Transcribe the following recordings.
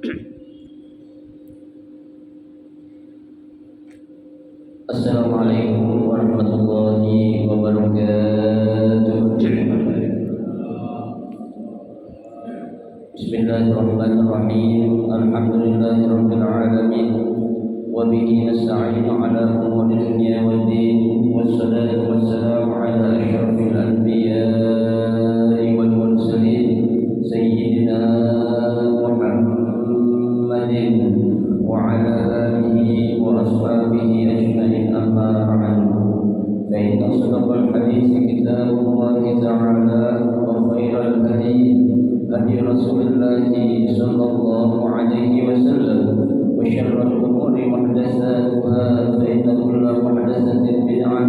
Assalamualaikum warahmatullahi wabarakatuh. Bismillahirrahmanirrahim. Alhamdulillahirabbil alamin. Wa bihi nasta'inu ala umuri dunya waddin. Wassalatu wassalamu ala asyrafil anbiya'i wal mursalin sayyidina Muhammadin wa ala alihi wa ashabihi ajma'in. Amma ba'du. Fa inna asdaqal hadithi kitabullahi ta'ala wa khairal hadi hadi Rasulillahi sallallahu alaihi wasallam wa syarrul umuri muhdatsatuha fa inna kulla muhdatsatin bid'ah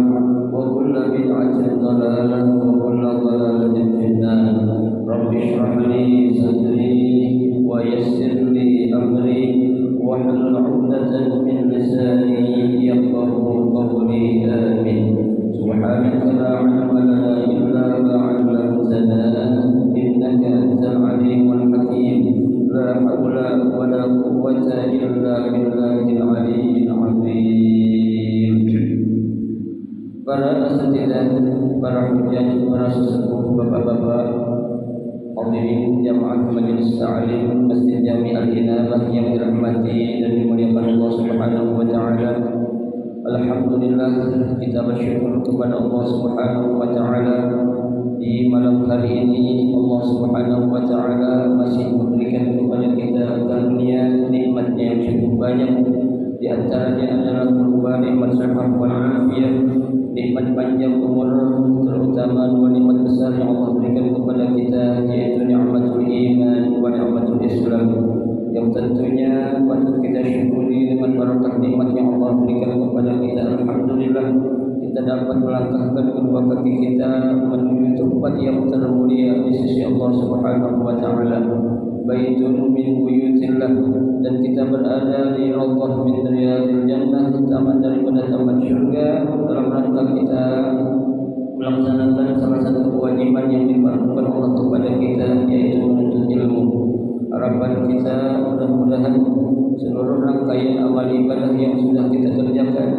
wa kulla bid'atin dhalalah wa kulla dhalalatin finnar. Rabbi shrah li sadri wa yassir li amri wahlul 'uqdatam min lisani yafqahu qawli. Amin. Subhanaka la 'ilma lana illa ma 'allamtana innaka antal 'alimul hakim. La haula wa la quwwata illa billahil 'aliyyil 'azim. Para asatidzah, para hujjah, para sesepuh, bapak-bapak, hadirin jamaah majelis ta'lim Masjid Jami' Al-Inabah yang dirahmati dan dimuliakan Allah Subhanahu wa taala. Alhamdulillah, kita bersyukur kepada Allah Subhanahu wa taala di malam hari ini. Allah Subhanahu wa taala masih memberikan kepada kita karunia nikmatnya yang cukup banyak. Di antaranya adalah berupa nikmat sehat wal afiat, nikmat panjang umur, terutama dua nikmat besar yang Allah berikan kepada kita, yaitu nikmatul iman wa nikmatul Islam, yang tentunya patut kita syukuri dengan barakah nikmat yang Allah berikan kepada kita. Alhamdulillah, kita dapat melangkahkan kedua kaki kita menuju tempat yang termulia di sisi Allah Subhanahu wa taala, baitun min buyutillah, dan kita berada di rawdah min riyadil jannah, taman daripada taman syurga, dalam rangka kita melaksanakan salah satu kewajiban yang diperlukan Allah kepada kita, yaitu menuntut ilmu. Harapan kita mudah-mudahan seluruh rangkaian amal ibadah yang sudah kita kerjakan,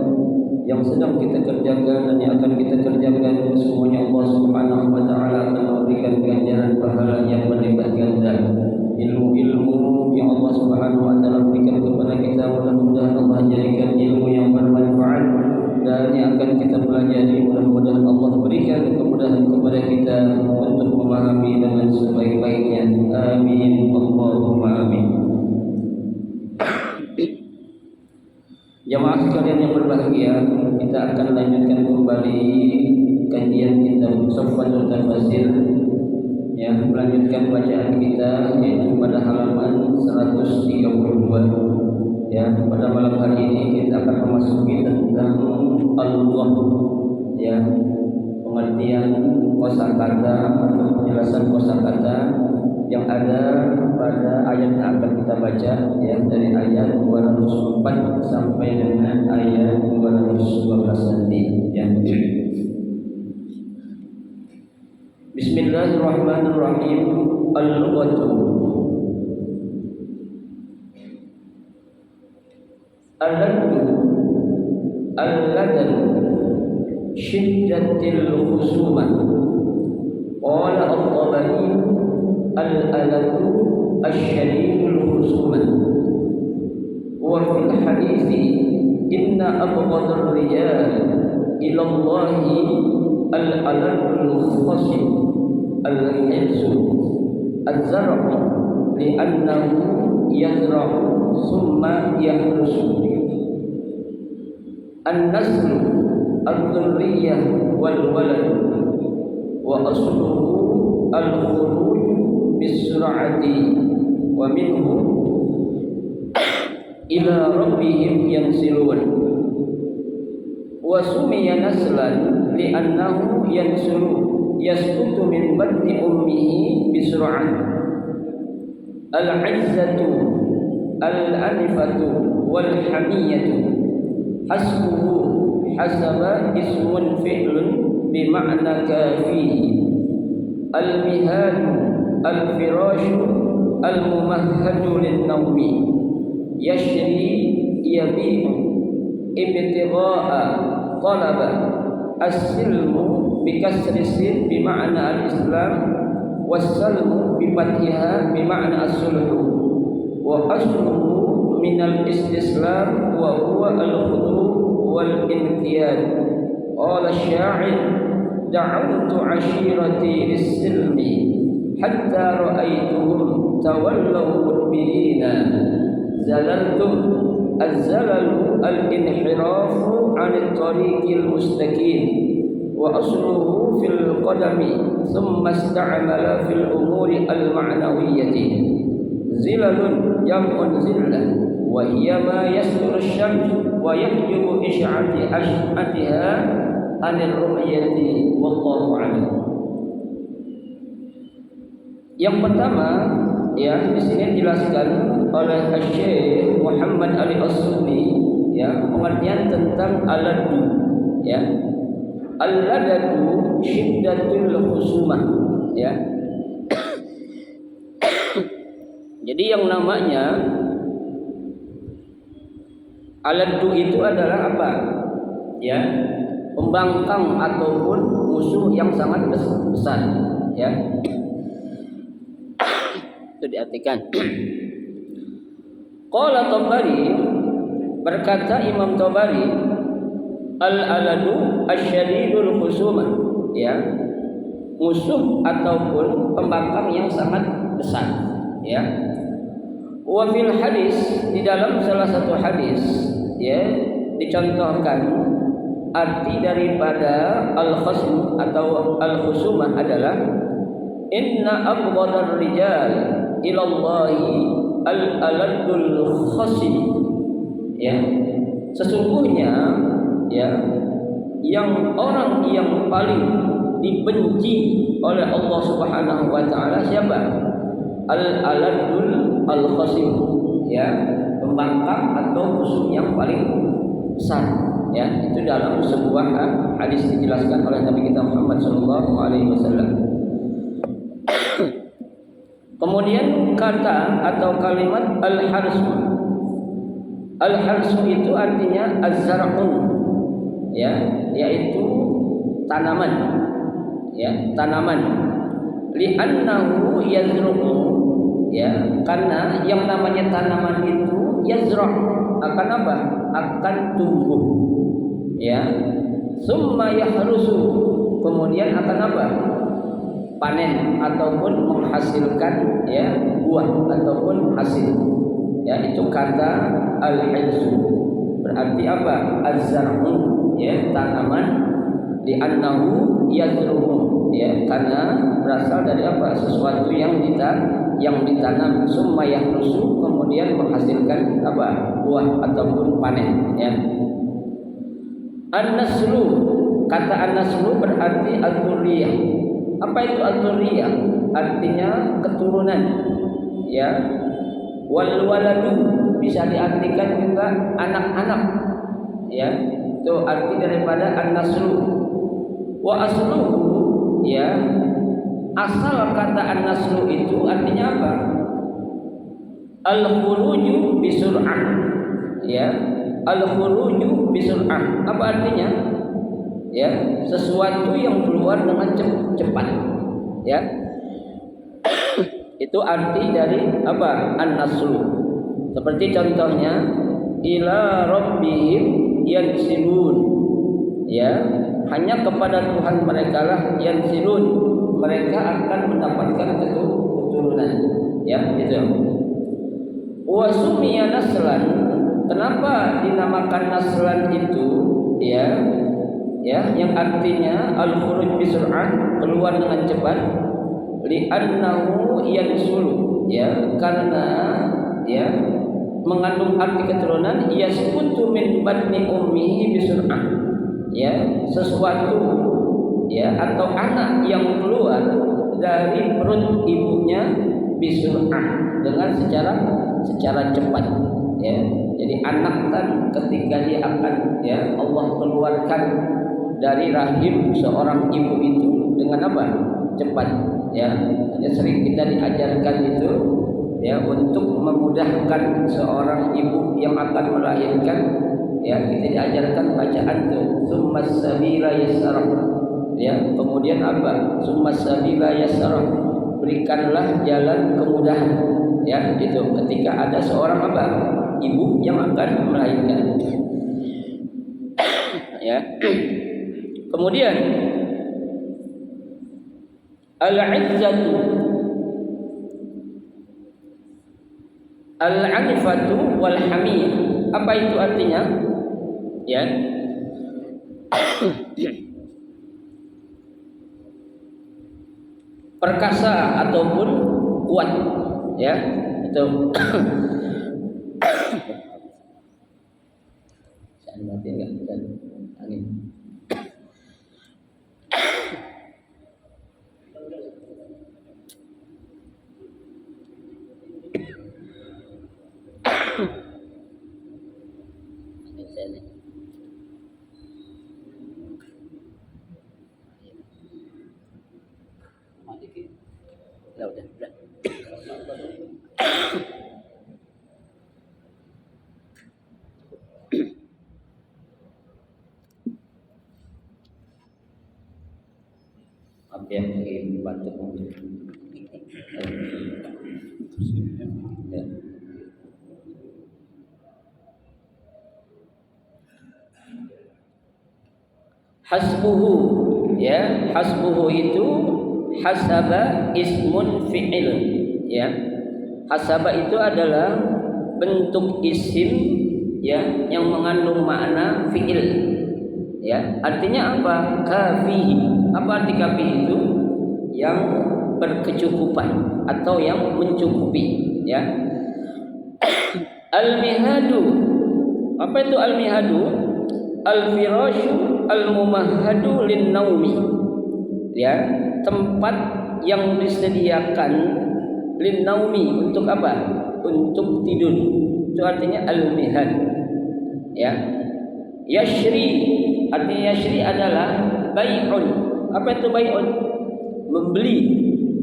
yang sedang kita kerjakan, dan yang akan kita kerjakan, semuanya Allah Subhanahu wa taala akan memberikan ganjaran pahala yang berlipat ganda. Ilmu-ilmu yang Allah Subhanahu wa taala berikan kepada kita, mudah-mudahan Allah jadikan ilmu yang bermanfaat, dan yang akan kita pelajari mudah-mudahan Allah berikan kemudahan kepada kita untuk memahami dengan sebaik-baiknya. Amin, Allahumma amin. Jamaah sekalian yang berbahagia, kita akan lanjutkan kembali kajian kitab Tuhfatul Tafsir, ya, melanjutkan bacaan kita yaitu pada halaman 132. Ya, pada malam hari ini kita akan memasuki tentang Allah, ya, pengertian kosakata atau penjelasan kosakata yang ada pada ayat yang akan kita baca, ya, dari ayat 204 sampai dengan ayat 212 nanti, ya. Bismillahirrahmanirrahim. Al-lughatu. Al-laddu al-ladan syiddatil khusumah. Qala al-Tabari al-aladu asyadidul khusumah. Wa fil hadithi inna abghadar rijal ila Allahi al-aladul khasim al-hilsu al-zar'u li'annahu yazra'u thumma yahrusu. An-naslu al-dhurriyyah wal-walad wa asluhu al-khuruj bis-sur'ati wa minhu ila rabbihim yansilun. Wa sumiya naslan li'annahu yansulu yasqutu min batni ummihi bisra'an. Al-'izzatu al-anifatu wal-hamiyatu hasbuhu hasaba ismun fi'lun bima'na kafihi. Al-mihadu al-firashu al-mumahhadu lin-nawmi yashri yabi'u ibtigha'a talaba as-silmu bikasri sin bima'na al-islam was-salmu bifathiha bima'na as-sulhu wa asluhu minal istislam wa huwa al-khudu' wal-inqiyad. Qala asy-sya'ir da'awtu 'ashirati lis-silmi hatta ra'aituhum tawallaw mudbirina zalaltum az-zalalu al-inhirafu 'anil tariqil mustaqim wa asluhu fil qadami thumma ista'mala fil umuri al-ma'nawiyyati. Zilalun jam'un zillah wa hiya ma yasturu asy-syams wa yahjubu ash'atiha 'anil ru'yati wallahu a'lam. Yang pertama, ya, di sini dijelaskan oleh Syekh Muhammad Ali As-Sunni, ya, pengertian tentang aladu, ya. Al-ladadu syiddatul khusumah, ya. Jadi yang namanya aladu itu adalah apa? Ya, pembangkang ataupun musuh yang sangat besar, ya. Itu diartikan. Qala Tabari, berkata Imam Tabari, al-aladu asyadidul khusumah, ya, musuh ataupun pembangkang yang sangat besar, ya. Wa fil hadis, di dalam salah satu hadis, ya, dicontohkan arti daripada al-khusm atau al-khusumah adalah inna abghadar rijal ilallahi al-aladul khasim, ya, sesungguhnya, ya, yang orang yang paling dibenci oleh Allah Subhanahu wa taala siapa? Al-aladul al-khasim, ya, pembangkang atau musuh yang paling besar, ya. Itu dalam sebuah hadis dijelaskan oleh Nabi kita Muhammad sallallahu alaihi wasallam. Kemudian kata atau kalimat al-harsu. Al-harsu itu artinya az-zar'un, ya, yaitu tanaman, ya, tanaman. Li'annahu yazru'u, ya, karena yang namanya tanaman itu yazra' akan apa? Akan tumbuh, ya. Summa yahrusu, kemudian akan apa? Panen ataupun menghasilkan, ya, buah ataupun hasil, ya. Itu kata al-hilsu, berarti apa? Az-zar'u, ya, tanaman. Li'annahu yazru'u, ya, karena berasal dari apa? Sesuatu yang ditanam. Summa yahrusu, kemudian menghasilkan apa? Buah ataupun panen, ya. An-naslu, kata an-naslu berarti al-dzurriyyah. Apa itu al-dzurriyyah? Artinya keturunan, ya. Wal waladu bisa diartikan juga anak-anak, ya. Itu arti daripada an-naslu. Wa asluhu, ya, asal kata an-naslu itu artinya apa? Al-khuruju bisur'ah, ya. Al-khuruju bisur'ah, apa artinya? Ya, sesuatu yang keluar dengan cepat, ya. Itu arti dari apa? An-naslu. Seperti contohnya ila rabbihim yansilun, ya, hanya kepada Tuhan mereka lah yansilun, mereka akan mendapatkan keturunan, ya, gitu. Wa sumiya naslan, kenapa dinamakan naslan itu, ya, ya, yang artinya al-khuruj bisur'ah, keluar dengan cepat. Li'annahu yansulu, ya, karena, ya, mengandung arti keturunan. Yasqutu min batni ummihi bisur'ah, ya, sesuatu, ya, atau anak yang keluar dari perut ibunya bisur'ah, dengan secara cepat, ya. Jadi anak kan ketika dia akan, ya, Allah keluarkan dari rahim seorang ibu itu dengan apa? Cepat, ya. Hanya sering kita diajarkan itu ya untuk memudahkan seorang ibu yang akan melahirkan, ya kita diajarkan bacaan itu summas sabila yassara, ya kemudian apa, summas sabila yassara, berikanlah jalan kemudahan, ya itu ketika ada seorang apa, ibu yang akan melahirkan. Ya. Kemudian al-izzatu al-anifatu wal hamiyah. Apa itu artinya? Ya. Perkasa ataupun kuat, ya. Itu. Saya mati enggak angin. Udah. Apa yang dibantu? Ya. Hasbuhu, ya hasbuhu itu hasaba ismun fi'il, ya hasaba itu adalah bentuk isim, ya yang mengandung makna fi'il, ya artinya apa, kafihi. Apa arti kafi itu? Yang berkecukupan atau yang mencukupi, ya. Al-mihadu, apa itu al-mihadu? Al-firasyu al-mumahhadu lin-naumi, ya tempat yang disediakan lin-naumi, untuk apa? Untuk tidur. Itu artinya al-mihad, ya. Yashri, artinya yashri adalah bai'un. Apa itu bai'un? Membeli,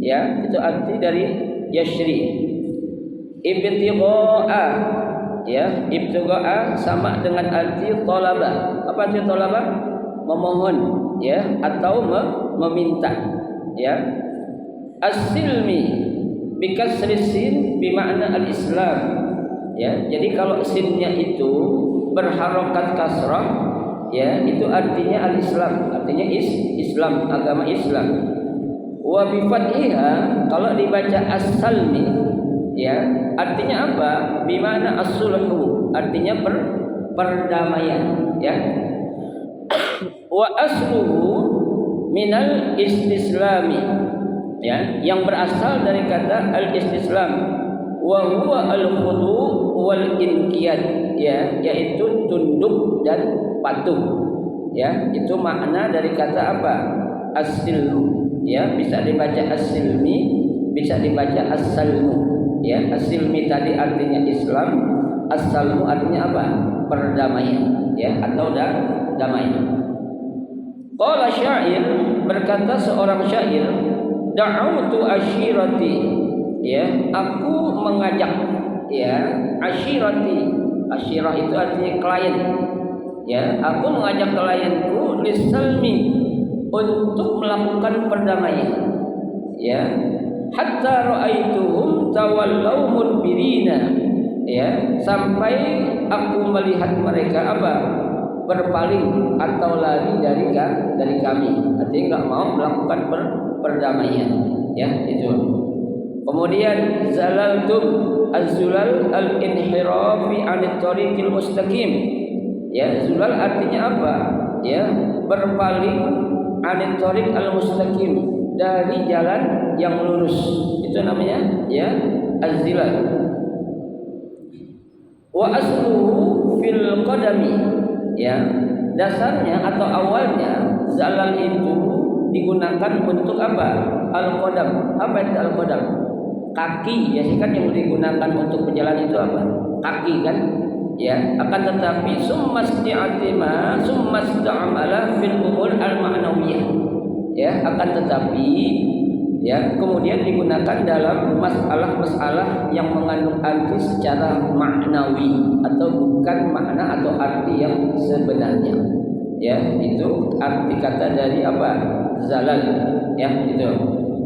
ya itu arti dari yashri. Ibtigha'a, ya ibtigha'a sama dengan arti talaba. Apa arti talaba? Memohon, ya atau meminta, ya. As-silmi bikasri sin bermakna al-islam, ya jadi kalau sinnya itu berharokat kasrah, ya itu artinya al-islam, artinya Islam, agama Islam. Wa bi fathiha, kalau dibaca as-salmi, ya artinya apa? Bimana as-sulhu, artinya perdamaian, ya. Wa asluhu minal istislami, ya yang berasal dari kata al-istislam. Wa huwa al-khudu wal inqiyad, ya yaitu tunduk dan patuh, ya itu makna dari kata apa? As-silmu, ya bisa dibaca as-silmi, bisa dibaca as-salmu, ya as-silmi tadi artinya Islam, as-salmu artinya apa? Perdamaian, ya atau damai. Qala syair, berkata seorang syair, da'utu ashirati, ya aku mengajak, ya ashirati, ashirah itu artinya klien, ya aku mengajak klienku lisalmi, untuk melakukan perdamaian, ya hatta ra'aituhum tawallaw mudbirina, ya sampai aku melihat mereka apa? Berpaling atau lari dari kami, artinya enggak mau melakukan perdamaian, ya itu. Kemudian zalaltum az-zulal al-inhirafi 'anit tariqil mustaqim, ya zulal artinya apa? Ya berpaling 'anit tariq al-mustaqim, dari jalan yang lurus, itu namanya ya az-zilal. Wa asluhu fil qadami, ya dasarnya atau awalnya zalal itu digunakan untuk apa? Al-qadam. Apa itu al-qadam? Kaki, ya kan yang digunakan untuk berjalan itu apa? Kaki kan, ya akan tetapi summasti'atima summasta'amala fil umur al-ma'nawiyah, ya akan tetapi ya, kemudian digunakan dalam masalah-masalah yang mengandung arti secara maknawi atau bukan makna atau arti yang sebenarnya. Ya, itu arti kata dari apa? Zalal. Ya, itu.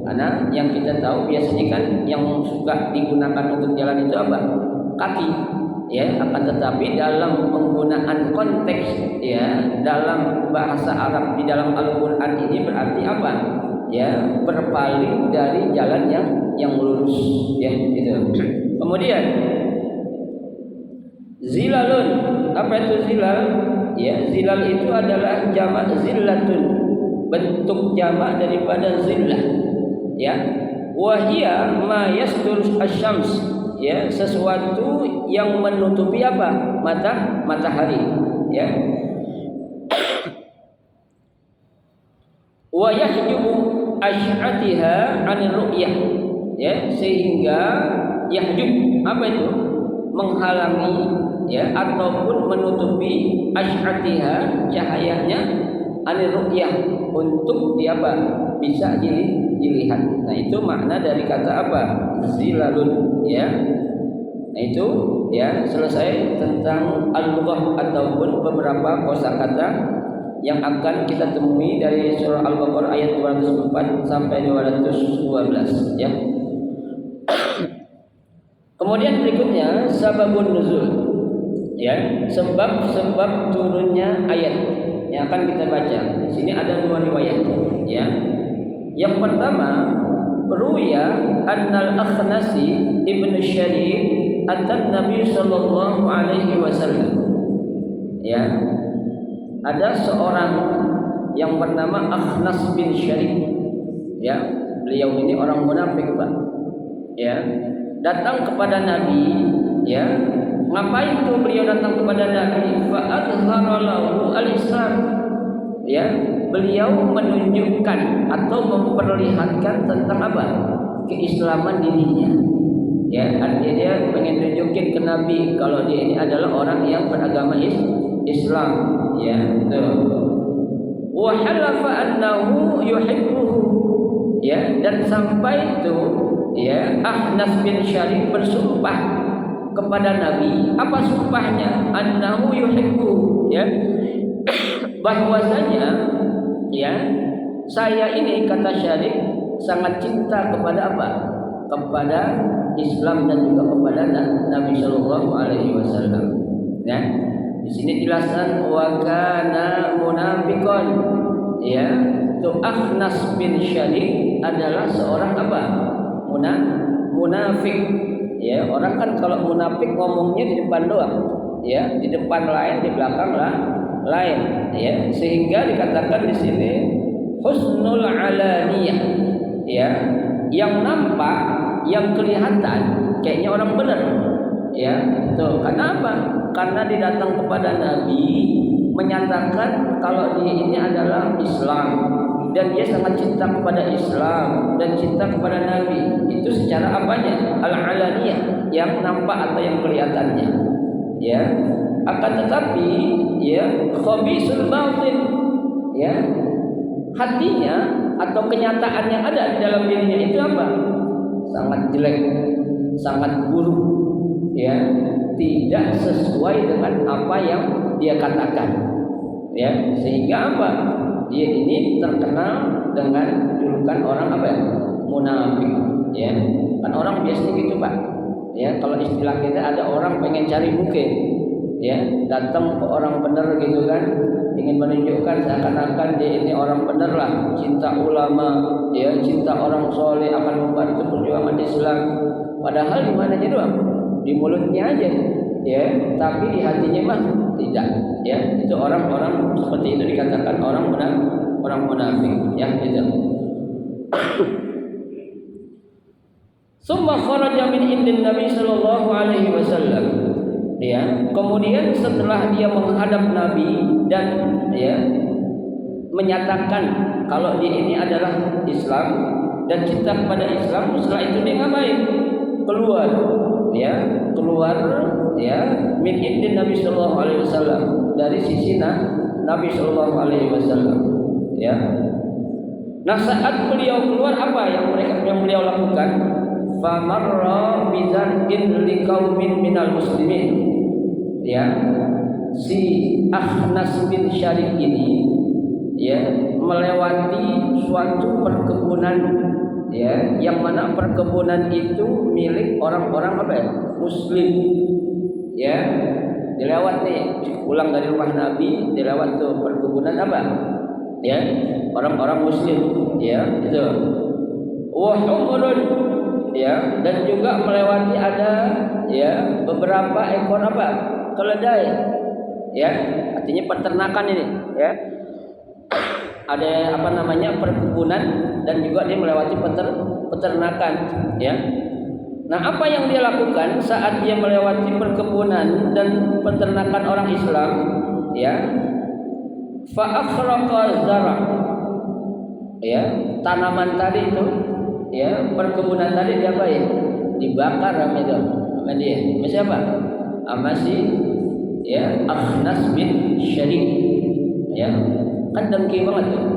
Karena yang kita tahu biasanya kan yang suka digunakan untuk jalan itu apa? Kaki. Ya, akan tetapi dalam penggunaan konteks ya dalam bahasa Arab di dalam Al-Qur'an ini berarti apa? Ya, berpaling dari jalan yang lurus ya itu. Kemudian zilalun, apa itu zilal? Ya, zilal itu adalah jamak zillatun, bentuk jamak daripada zillah. Ya, wahia ma yastur asyams, ya, sesuatu yang menutupi apa? Matahari, ya. Wa yahjubu asy'atiha 'anil ru'yah, ya, sehingga yahjub apa itu? Menghalangi ya ataupun menutupi asy'atiha cahayanya 'anil ru'yah untuk dia apa? Bisa dilihat. Nah, itu makna dari kata apa? Zilalun, ya. Nah, itu ya selesai tentang al-lughah ataupun beberapa kosakata yang akan kita temui dari surah Al-Baqarah ayat 204 sampai 212 ya. Kemudian berikutnya sababun nuzul, ya, sebab turunnya ayat yang akan kita baca. Di sini ada dua riwayat ya. Yang pertama, ruya annal Akhnasi ibnu Syarif atan Nabi sallallahu alaihi wasallam. Ya. Ada seorang yang bernama Akhnas bin Syarif. Ya, beliau ini orang munafik, Pak. Ya, datang kepada Nabi, ya. Ngapain tuh beliau datang kepada Nabi? Fa adhara lahu al-Islam. Ya, beliau menunjukkan atau memperlihatkan tentang apa? Keislaman dirinya. Ya, artinya dia pengen tunjukin ke Nabi kalau dia ini adalah orang yang beragama Islam, ya, betul. Wa halafa annahu yuhibbuhu, ya, dan sampai itu ya Akhnas bin Syarif bersumpah kepada Nabi. Apa sumpahnya? Annahu yuhibbuhu, ya, bahwasanya ya saya ini, kata Syarif, sangat cinta kepada apa? Kepada Islam dan juga kepada Nabi Shallallahu Alaihi Wasallam. Ya, di sini dijelaskan wa kana munafiqan. Ya, itu Akhnas bin Syarif adalah seorang apa? Munafik. Ya, orang kan kalau munafik ngomongnya di depan doang. Ya, di depan lain, di belakang lain. Ya, sehingga dikatakan di sini husnul alaniyah. Ya, yang nampak, yang kelihatan kayaknya orang benar. Ya, tuh. Kenapa? Karena dia datang kepada Nabi menyatakan kalau dia ini adalah Islam dan dia sangat cinta kepada Islam dan cinta kepada Nabi. Itu secara apanya? Al-alaniyah, yang nampak atau yang kelihatannya. Ya. Akan tetapi ya khabisul batin, ya, hatinya atau kenyataan yang ada di dalam dirinya itu apa? Sangat jelek, sangat buruk, ya, tidak sesuai dengan apa yang dia katakan, ya, sehingga apa? Dia ini terkenal dengan julukan orang apa? Munafik, ya. Kan orang biasanya gitu, Pak. Ya, kalau istilah kita ada orang pengen cari muka, ya, datang ke orang benar gitu kan, ingin menunjukkan seakan-akan dia ini orang benar lah, cinta ulama, ya, cinta orang soleh, akan membantu perjuangan Islam. Padahal di mananya doang? Di mulutnya aja, ya, tapi di hatinya mah tidak. Ya, itu orang-orang seperti itu dikatakan orang munafik, ya, gitu. Summa kharaja min indin Nabi sallallahu alaihi wasallam. Ya, kemudian setelah dia menghadap Nabi dan ya menyatakan kalau dia ini adalah Islam dan cinta kepada Islam, setelah itu dia ngapain? Keluar, ya, min indin Nabi sallallahu alaihi wasallam, dari sisi Nabi sallallahu alaihi wasallam, ya. Nah, saat beliau keluar, apa yang beliau lakukan? Famarra bizarqin liqaumin minal muslimin. Ya, si Akhnas bin Syarif ini ya melewati suatu perkebunan, ya, yang mana perkebunan itu milik orang-orang apa ya? Muslim. Ya, dilewat nih, pulang dari rumah Nabi, dilewat tuh perkebunan apa? Ya, orang-orang Muslim, ya, itu. Wa humrun, ya, dan juga melewati ada ya beberapa ekor apa? Keledai. Ya, artinya peternakan ini, ya. Ada apa namanya? Perkebunan, dan juga dia melewati peternakan, ya. Nah, apa yang dia lakukan saat dia melewati perkebunan dan peternakan orang Islam, ya? Fa akhraqa zara', ya, tanaman tadi itu, ya, perkebunan tadi diapain? Dibakar sama dia. Sama siapa? Sama si, ya, Akhnas bin Syarif. Ya, kan dengki banget tuh.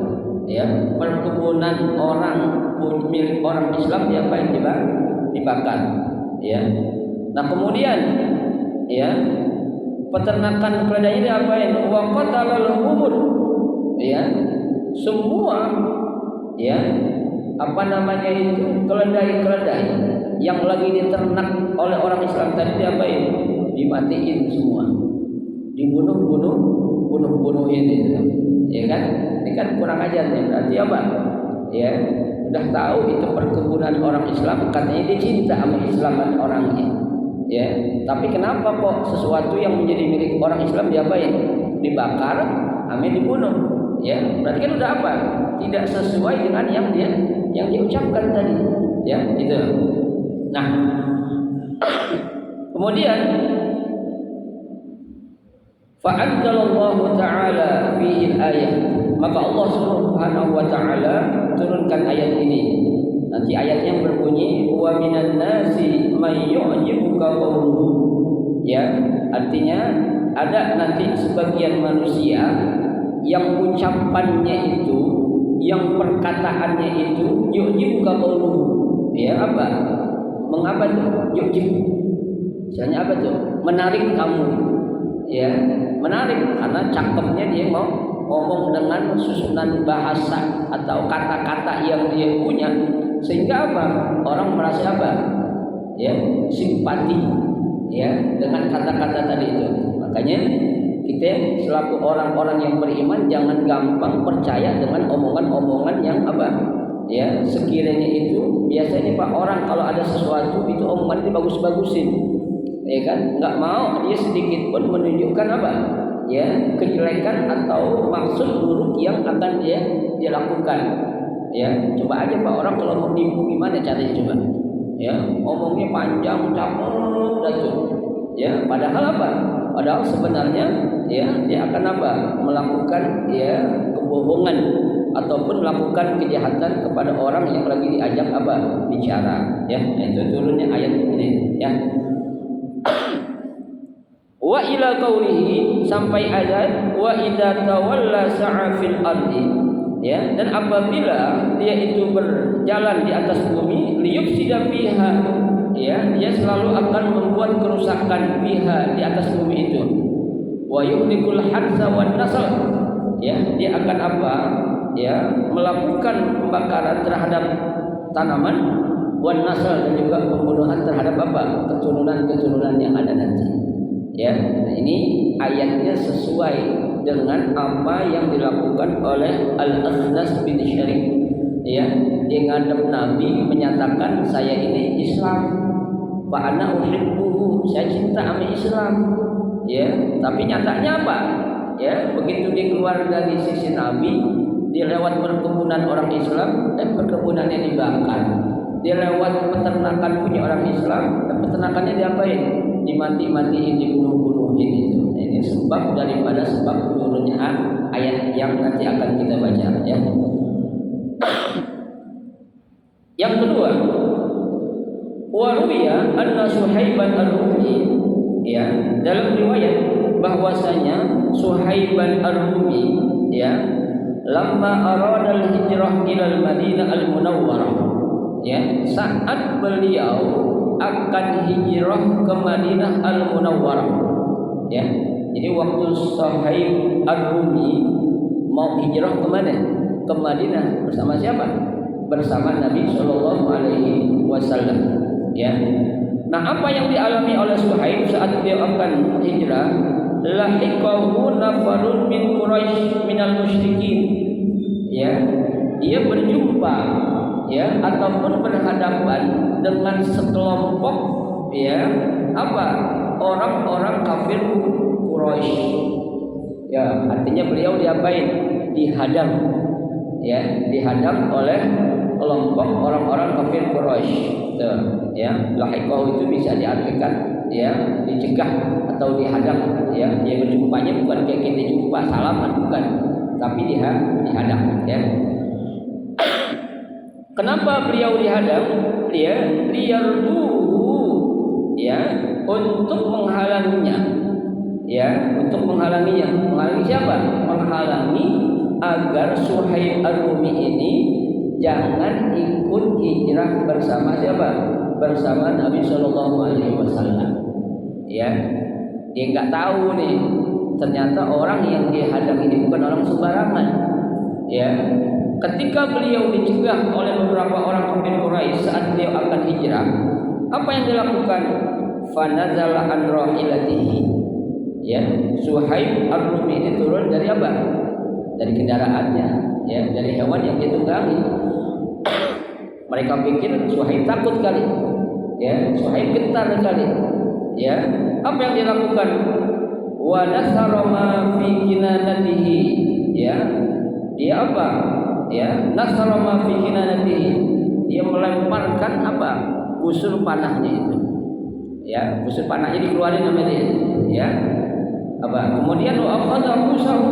Ya, perkebunan orang milik orang Islam diapain? Dibakar. Ya. Nah, kemudian, ya, peternakan keledainya diapain? Wa qatalal umur. Ya, semua, ya, apa namanya itu, keledai-keledai yang lagi diternak oleh orang Islam tadi diapain? Dimatiin semua, dibunuhin itu, ya kan? Ini kan kurang ajar nih, berarti apa? Ya, udah tahu itu perkebunan orang Islam, katanya dia cinta sama Islam dan orangnya, ya. Tapi kenapa kok sesuatu yang menjadi milik orang Islam diapain? Dibakar, amin, dibunuh, ya. Berarti kan udah apa? Tidak sesuai dengan yang dia ucapkan tadi, ya, itu. Nah, kemudian fa'anzalallahu ta'ala fihi al-ayat, maka Allah Subhanahu wa ta'ala turunkan ayat ini. Nanti ayatnya berbunyi wa minan nasi may yu'jibuka qawluhu. Ya, artinya ada nanti sebagian manusia yang ucapannya itu, yang perkataannya itu yu'jibuka qawluhu. Ya, apa? Mengapa tuh? Yu'jib. Misalnya apa tuh? Menarik kamu. Ya, menarik karena cakepnya dia mau ngomong dengan susunan bahasa atau kata-kata yang dia punya, sehingga apa? Orang merasa apa? Ya, simpati, ya, dengan kata-kata tadi itu. Makanya kita selaku orang-orang yang beriman jangan gampang percaya dengan omongan-omongan yang apa? Ya, sekiranya itu biasanya Pak, orang kalau ada sesuatu itu omongan itu bagus-bagusin. Ya kan, nggak mau dia sedikit pun menunjukkan apa, ya, kejelekan atau maksud buruk yang akan dia lakukan. Ya, coba aja Pak, orang kalau mau nipu gimana caranya coba? Ya, ngomongnya panjang, capek, gitu. Ya, padahal apa? Padahal sebenarnya, ya, dia akan apa? Melakukan, ya, kebohongan ataupun melakukan kejahatan kepada orang yang lagi diajak apa? Bicara. Ya, itu turunnya ayat ini. Ya. Wa ila qaulihi, sampai ayat wa idza tawalla sa'a fil ardi, ya, dan apabila dia itu berjalan di atas bumi, liyufsida fiha, ya, dia selalu akan membuat kerusakan fiha, di atas bumi itu, wa yuhlikul hadza wan nasl, ya, dia akan apa, ya, melakukan pembakaran terhadap tanaman, wan nasl, dan juga pembunuhan terhadap apa, keturunan-keturunan yang ada nanti. Ya, nah ini ayatnya sesuai dengan apa yang dilakukan oleh Al-Akhnas bin Syarif. Ya, dia ngadep Nabi menyatakan saya ini Islam, wa ana uhibbuhu, saya cinta sama Islam. Ya, tapi nyatanya apa? Ya, begitu dia keluar dari sisi Nabi, dia lewat perkebunan orang Islam, dan perkebunannya dibakar. Dia lewat peternakan punya orang Islam, dan peternakannya diapain? Dimati-matiin, dibunuh-bunuhin itu. Ini sebab daripada sebab turunnya ayat yang nanti akan kita baca, ya. Yang kedua, wa ruwiya anna Suhaiban ar-Rumi, ya, dalam riwayat bahwasanya Suhaiban ar-Rumi, ya, lamma arada al-hijrah ila al-Madinah al-Munawwarah. Ya, saat beliau akan hijrah ke Madinah al-Munawwarah. Ya. Jadi waktu Suhaib Ar-Rumi mau hijrah ke mana? Ke Madinah bersama siapa? Bersama Nabi Shallallahu Alaihi Wasallam. Ya. Nah, apa yang dialami oleh Suhaib saat dia akan hijrah? Lahiqahu nafarun min Quraisy minal musyrikin. Ya, dia berjumpa ya ataupun berhadapan dengan sekelompok ya apa orang-orang kafir Quraisy. Ya, artinya beliau diapain? Dihadang. Ya, dihadang oleh kelompok orang-orang kafir Quraisy. Ya, lahiqahu itu bisa diartikan ya dicegah atau dihadang. Ya, dia berjumpanya bukan kayak kita jumpa salaman, bukan, tapi dihadang. Ya. Kenapa beliau dihadang? Dia liyarduhu ya untuk menghalanginya. Ya, untuk menghalanginya. Menghalangi siapa? Menghalangi agar Suhaib Ar-Rumi ini jangan ikut hijrah bersama siapa? Bersama Nabi Shallallahu Alaihi Wasallam. Ya, dia nggak tahu nih. Ternyata orang yang dihadang ini bukan orang sembarangan. Ya, ketika beliau dicegah oleh beberapa orang kafir Quraisy saat beliau akan hijrah, apa yang dilakukan? Fanazala an rahilatihi. Ya, Suhaib Ar-Rumi ini turun dari apa? Dari kendaraannya, ya, dari hewan yang dia tunggangi. Mereka pikir Suhaib takut kali, ya, Suhaib gentar kali, ya. Apa yang dilakukan? Wa nasara ma fi kinanatihi, ya. Dia apa? Ya, nasara ma fi kinanatihi. Dia melemparkan apa? Busur panahnya itu. Ya, busur panahnya dikeluarin sama dia, ya. Apa? Kemudian wa akhadha busahu.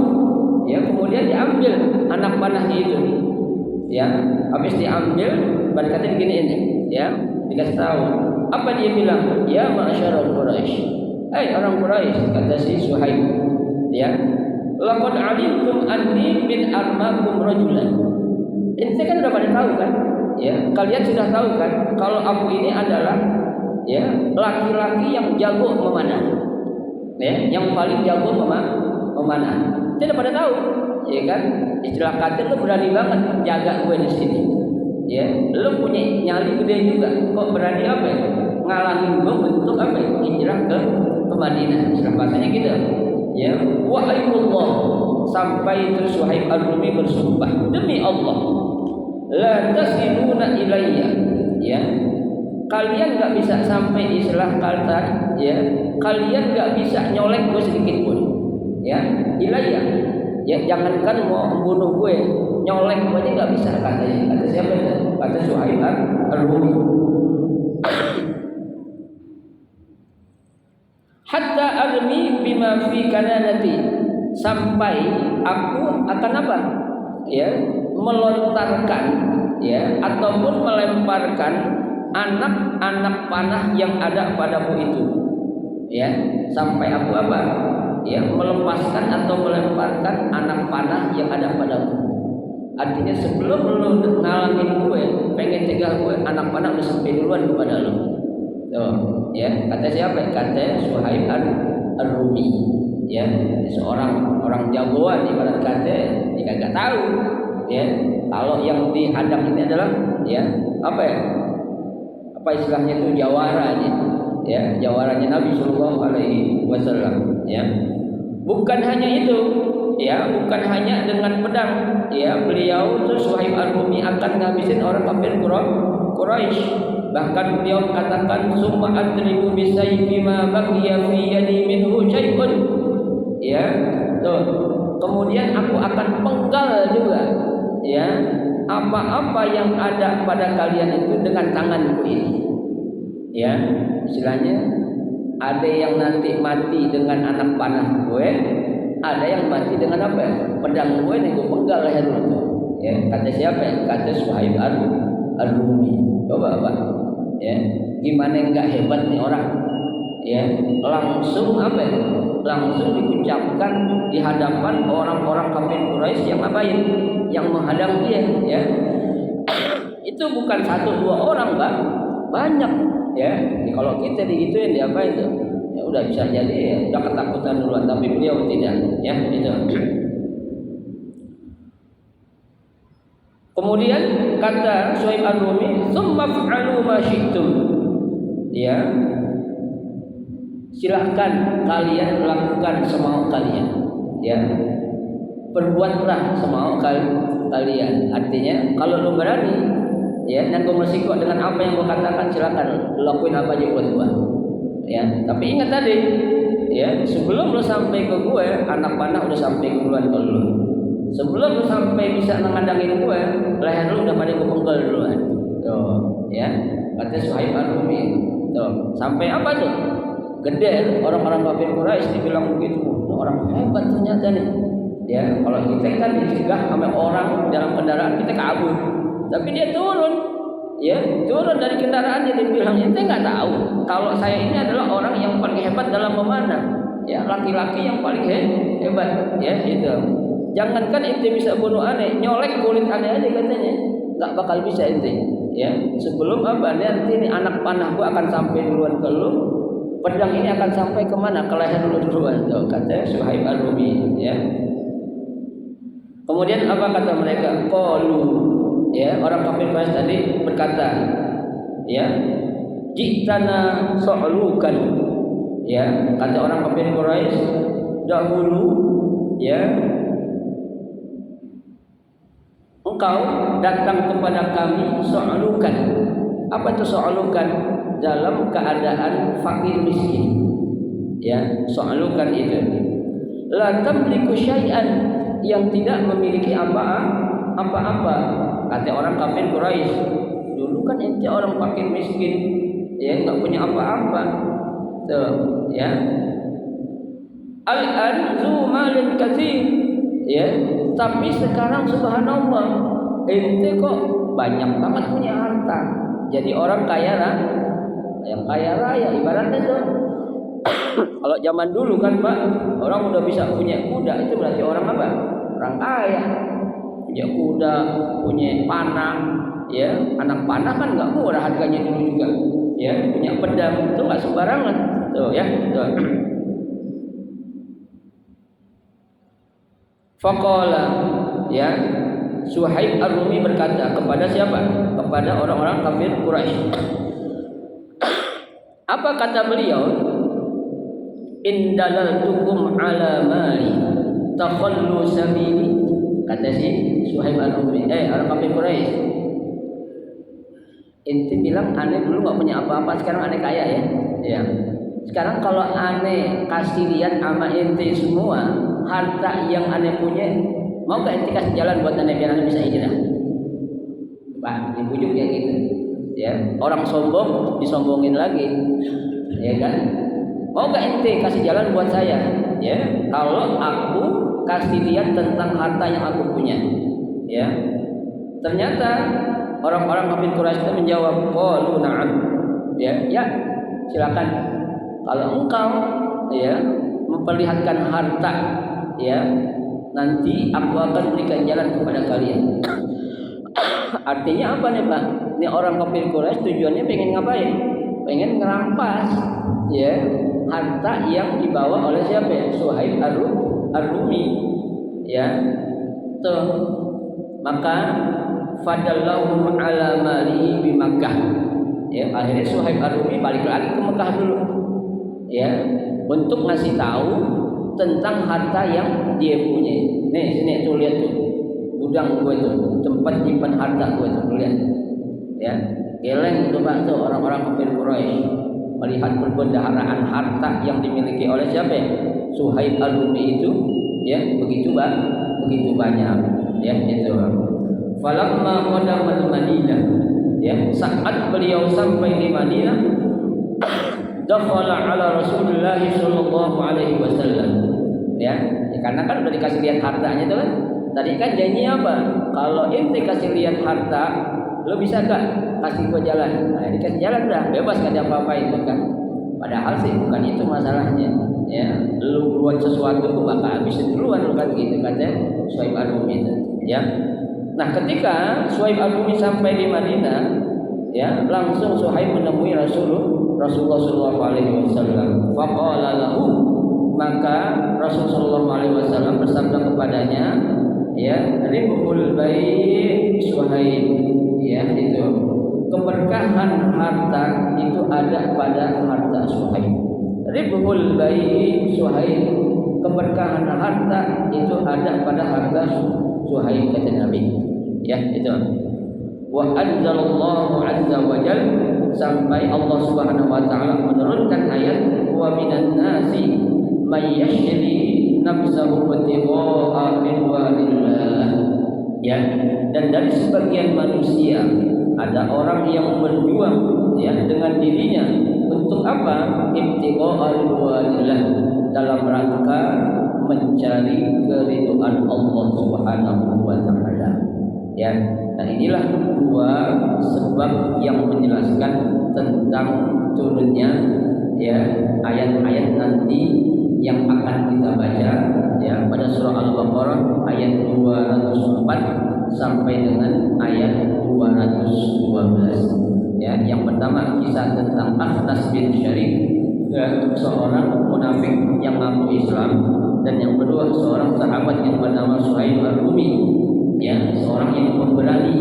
Ya, kemudian diambil anak panahnya itu. Ya, habis diambil, berkata begini ini, ya, dikasih tahu. Apa dia bilang? Ya ma'syarul Quraisy. Orang Quraisy, kata si Suhaib. Ya, laqad alimtum anni min armakum rajulan. Ini kan sudah pada tahu kan? Ya, kalian sudah tahu kan kalau aku ini adalah ya laki-laki yang jago memanah. Ya, yang paling jago memanah. Tidak pada tahu, ya kan? Istilah kata lu berani banget jaga gue di sini. Ya, lu punya nyali gede juga. Kok berani apa ya? Ngalangin gue untuk apa? Hijrah ke Madinah. Istilah katanya gitu. Ya, wa ayyullah, sampai itu Suhaib Ar-Rumi bersumpah, demi Allah, la tasiluna ilayya. Ya, kalian nggak bisa sampai istilah kata, ya, kalian nggak bisa nyolek gue sedikit pun. Ya, ilayya. Ya, jangankan mau membunuh gue, nyolek gue aja nggak bisa katanya. Kata siapa itu? Kata Suhaib Ar-Rumi. Hatta armi bima fi kananati, sampai aku akan apa? Ya, melontarkan ya ataupun melemparkan anak-anak panah yang ada padamu itu. Ya, sampai aku apa? Ya, melepaskan atau melemparkan anak panah yang ada padamu. Artinya sebelum lu ngalangin gue, pengen cegah gue, anak panah udah sampai duluan kepada lu. Tuh, ya, kata siapa? Kata Suhaib Ar-Rumi. Ya, seorang orang jagoan ibarat kata, dia kagak tahu. Ya, kalau yang dihadang ini adalah ya, apa ya? Apa istilahnya itu jawaranya. Ya, jawarannya Nabi Sallallahu Alaihi Wasallam. Ya. Bukan hanya itu, ya, bukan hanya dengan pedang, ya, beliau itu Suhaib Ar-Rumi akan ngabisin orang kafir Quraisy. Bahkan beliau katakan summa adribu bisayfi ma baqiya fi yadi minhu syai'un. Ya, tuh. Kemudian aku akan penggal juga, ya, apa-apa yang ada pada kalian itu dengan tanganku ini. Ya, istilahnya ada yang nanti mati dengan anak panah gue, ada yang mati dengan apa? Pedang gue nih, gue penggal leher lu. Ya, kata siapa? Kata Suhaib Ar-Rumi. Coba apa? Ya, gimana enggak hebat nih orang? ya langsung apa ya? Langsung diucapkan di hadapan orang-orang kafir Quraisy yang ngapain? Yang menghadang dia, ya. Itu bukan 1-2 orang, Bang. Banyak, ya. Kalau kita digituin dia apa itu? Ya udah bisa jadi ya, udah ketakutan duluan, tapi beliau tidak, ya, itu. Kemudian kata Suhaib Ar-Rumi, "Tsumma fa'alu ma syi'tum." Ya. Silahkan kalian lakukan semau kalian, ya. Perbuatlah semau kalian. Artinya kalau lu berani, ya, dan kau masih kuat dengan apa yang gua katakan, silakan lakuin apa aja buat gua. Ya, tapi ingat tadi, ya, sebelum lu sampai ke gue, anak panah udah sampai ke duluan ke lu. Sebelum lu sampai bisa mengadangin gue, leher lu udah pada kepenggal duluan. Tuh, ya. Kata Suhaib Ar-Rumi. Tuh, sampai apa tuh? Gede orang-orang kafir Quraisy dibilang begitu. Orang hebat ternyata nih. Ya, kalau kita kan dicegah sama orang dalam kendaraan kita kabur. Tapi dia turun. Ya, turun dari kendaraannya, dia bilang, "Ente enggak tahu kalau saya ini adalah orang yang paling hebat dalam memanah." Ya, laki-laki yang paling hebat, ya, gitu. Jangankan ente bisa bunuh aneh, nyolek kulit aneh aja katanya enggak bakal bisa ente. Ya, sebelum apa nanti ini anak panah gua akan sampai duluan ke lu. Pedang ini akan sampai kemana? Ke leher lu duluan, tuh, kata Suhaib Ar-Rumi, ya. Kemudian apa kata mereka? Qalu, ya, orang kafir Quraisy tadi berkata, ya, "Jitana su'lukan." Ya, kata orang kafir Quraisy dahulu, ya, engkau datang kepada kami su'lukan. Apa itu su'lukan? Dalam keadaan fakir miskin, ya, su'lukan itu la tamliku syai'an, yang tidak memiliki apa-apa. Kata orang kafir Quraisy, dulu kan ente orang fakir miskin, ya, enggak punya apa-apa. Tuh, ya. Al-an zu malin katsir, ya, tapi sekarang subhanallah ente kok banyak banget punya harta. Jadi orang kaya yang kaya raya ibaratnya tuh. Kalau zaman dulu kan, Pak, orang udah bisa punya kuda, itu berarti orang apa? Orang kaya. Punya kuda, punya panah, ya. Anak panah kan nggak murah harganya dulu juga, ya. Punya pedang itu nggak sembarangan, tuh, ya. Tuh. Faqala, ya, Suhaib Ar-Rumi berkata kepada siapa? Kepada orang-orang kafir Quraisy. Apa kata beliau? In dalaltukum ala mali takhallu sabili. Kata si Suhaib Ar-Rumi, orang kafir Quraisy, ente bilang aneh dulu nggak punya apa-apa, sekarang aneh kaya, ya. Ya. Sekarang kalau aneh kasih lihat sama ente semua harta yang aneh punya, mau gak ente kasih jalan buat aneh biar aneh bisa hijrah? Pak, dibujuk ya gitu. Ya, orang sombong disombongin lagi, ya kan? Mau gak ente kasih jalan buat saya, ya, kalau aku kasih lihat tentang harta yang aku punya, ya. Ternyata orang-orang kafir Quraisy itu menjawab, qalu na'am, ya, silakan. Kalau engkau, ya, memperlihatkan harta, ya, nanti aku akan berikan jalan kepada kalian. Artinya apa nih, Pak? Ini orang kafir Quraisy tujuannya pengen ngapain? Pengen ngerampas, ya, harta yang dibawa oleh siapa? Ya? Suhaib Ar-Rumi, ya. Tuh. Maka fadallahu ala malihi bi Makkah. Ya, akhirnya Suhaib Ar-Rumi balik lagi ke Mekah dulu, ya, untuk ngasih tahu tentang harta yang dia punya. Nih, sini tuh lihat tuh. Gudang gue itu, tempat nyimpan harta gue itu, lihat, ya. Geleng tuh, Pak, tuh orang-orang kafir Quraisy melihat perbendaharaan harta yang dimiliki oleh siapa? Suhaib Ar-Rumi itu, ya, begitu banyak, ya, itu. Falamma qadamal Madinah, ya, saat beliau sampai di Madinah, dakhala ala Rasulullah sallallahu alaihi wasallam, ya, karena kan udah dikasih lihat hartanya tuh kan. Tadi kan janji apa? Kalau ente kasih lihat harta, lo bisa gak kasih gua jalan? Nah, dikasih jalan dah, bebas gak ada apa-apa itu kan. Padahal sih bukan itu masalahnya. Ya, lu buat sesuatu kok bakal habis duluan kan gitu kata Suhaib Ar-Rumi itu. Ya. Nah, ketika Suhaib Ar-Rumi sampai di Madinah, ya, langsung Suhaib menemui Rasulullah sallallahu alaihi wasallam. Faqala lahu, maka Rasulullah sallallahu alaihi wasallam bersabda kepadanya, ya, ribhul bai' Suhaib, ya, itu keberkahan harta itu ada pada harta Suhaib. Ribhul bai' Suhaib, keberkahan harta itu ada pada harta Suhaib kata Nabi. Ya, itu. Wa anzalallahu azza wa jalla, sampai Allah Subhanahu wa taala menurunkan ayat wa minan nasi may yashri nafsahu ibtigha'a ridwanillah. Ya, dan dari sebagian manusia ada orang yang berjuang, ya, dengan dirinya untuk apa? Ibtigha'a ridwanillah, dalam rangka mencari keridhaan Allah Subhanahu wa taala. Ya, nah inilah dua sebab yang menjelaskan tentang turunnya, ya, ayat-ayat nanti yang akan kita baca, ya, pada surah Al-Baqarah ayat 204 sampai dengan ayat 212. Ya, yang pertama kisah tentang Akhnas bin Syarif, ya, seorang munafik yang mengaku Islam, dan yang kedua seorang sahabat yang bernama Suhaib Ar-Rumi, ya, seorang yang pemberani,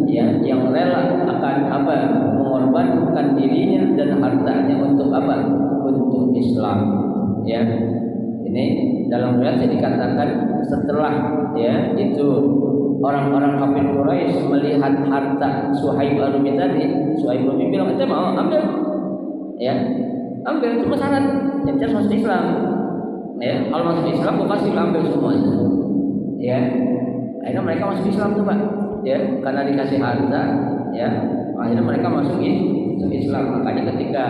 ya, yang rela akan apa? Mengorbankan dirinya dan hartanya untuk apa? Untuk Islam. Ya, ini dalam riwayat dikatakan setelah, ya, itu orang-orang kafir Quraisy melihat harta Suhaib Ar-Rumi tadi, Suhaib Ar-Rumi bilang, "Kita mau ambil." Ya, ambil, cuma syarat jangan masuk Islam. Ya, kalau masuk Islam gue pasti ambil semuanya. Ya, akhirnya mereka masuk Islam tuh Pak. Ya, karena dikasih harta, ya, akhirnya mereka masuk Islam. Makanya ketika,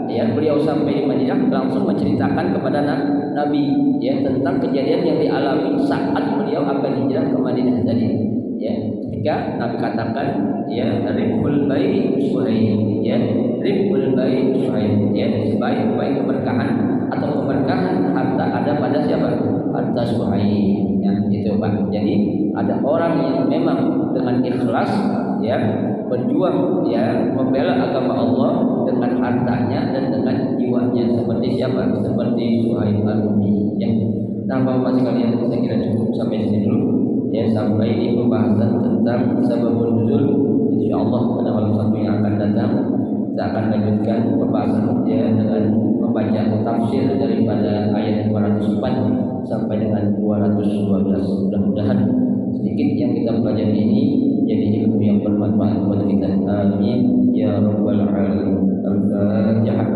ya, beliau sampai di Madinah langsung menceritakan kepada Nabi, ya, tentang kejadian yang dialami saat beliau akan hijrah ke Madinah tadi. Ya, ketika Nabi katakan, ya, ribhul bai' Suhaib, ya, ribhul bai' Suhaib, ya, sebaik-baik keberkahan atau keberkahan harta ada pada siapa? Harta Suhaib. Ya, itu Pak. Jadi ada orang yang memang dengan ikhlas, ya, berjuang, ya, membela agama Allah dengan hartanya dan dengan jiwanya, seperti siapa? Seperti Suhaib Ar-Rumi. Ya. Nah, Bapak sekalian, saya kira cukup sampai sini dulu. Ya, sampai di pembahasan tentang sababun nuzul. Insyaallah pada malam Sabtu yang akan datang kita akan lanjutkan pembahasan, ya, dengan membaca tafsir daripada ayat 204 sampai dengan 212. Mudah-mudahan sedikit yang kita pelajari ini jadi ilmu yang bermanfaat buat kita. Amin ya rabbal alamin. Al-Fatihah.